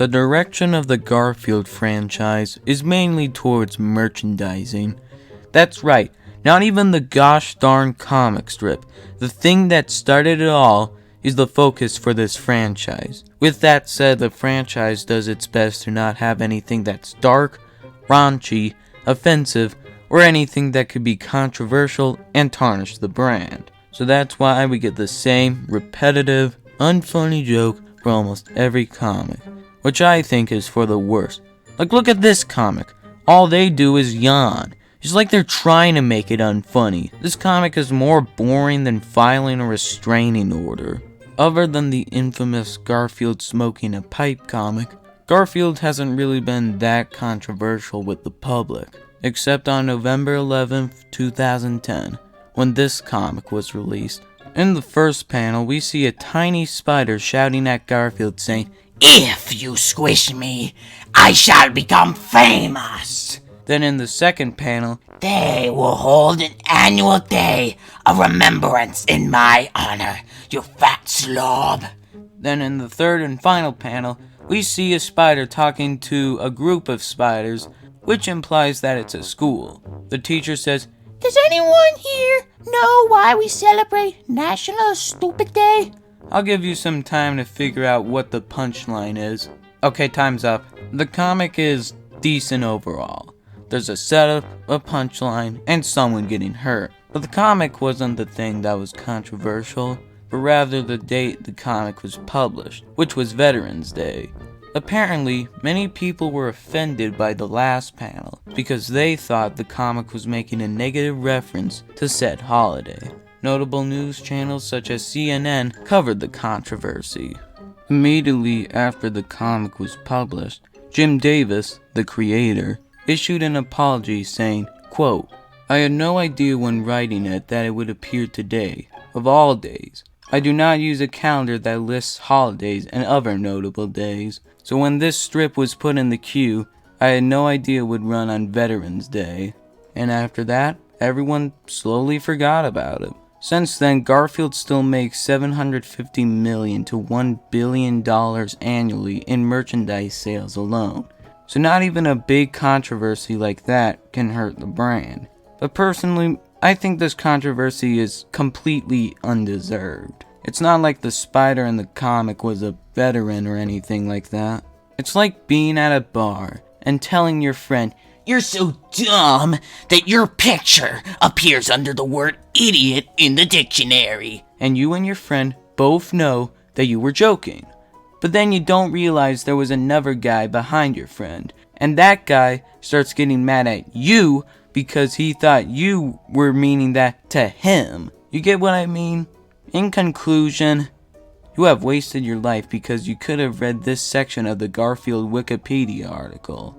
The direction of the Garfield franchise is mainly towards merchandising. That's right, not even the gosh darn comic strip. The thing that started it all is the focus for this franchise. With that said, the franchise does its best to not have anything that's dark, raunchy, offensive, or anything that could be controversial and tarnish the brand. So that's why we get the same repetitive, unfunny joke for almost every comic, which I think is for the worst. Like, look at this comic. All they do is yawn. It's like they're trying to make it unfunny. This comic is more boring than filing a restraining order. Other than the infamous Garfield smoking a pipe comic, Garfield hasn't really been that controversial with the public, except on November 11th, 2010, when this comic was released. In the first panel, we see a tiny spider shouting at Garfield saying, "If you squish me, I shall become famous." Then in the second panel, "They will hold an annual day of remembrance in my honor, you fat slob." Then in the third and final panel, we see a spider talking to a group of spiders, which implies that it's a school. The teacher says, "Does anyone here know why we celebrate National Stupid Day?" I'll give you some time to figure out what the punchline is. Okay, time's up. The comic is decent overall. There's a setup, a punchline, and someone getting hurt. But the comic wasn't the thing that was controversial, but rather the date the comic was published, which was Veterans Day. Apparently, many people were offended by the last panel because they thought the comic was making a negative reference to said holiday. Notable news channels such as CNN covered the controversy. Immediately after the comic was published, Jim Davis, the creator, issued an apology saying, quote, "I had no idea when writing it that it would appear today, of all days. I do not use a calendar that lists holidays and other notable days, so when this strip was put in the queue, I had no idea it would run on Veterans Day." And after that, everyone slowly forgot about it. Since then, Garfield still makes $750 million to $1 billion annually in merchandise sales alone. So not even a big controversy like that can hurt the brand. But personally, I think this controversy is completely undeserved. It's not like the spider in the comic was a veteran or anything like that. It's like being at a bar and telling your friend, "You're so dumb that your picture appears under the word idiot in the dictionary." And you and your friend both know that you were joking. But then you don't realize there was another guy behind your friend, and that guy starts getting mad at you because he thought you were meaning that to him. You get what I mean? In conclusion, you have wasted your life because you could have read this section of the Garfield Wikipedia article.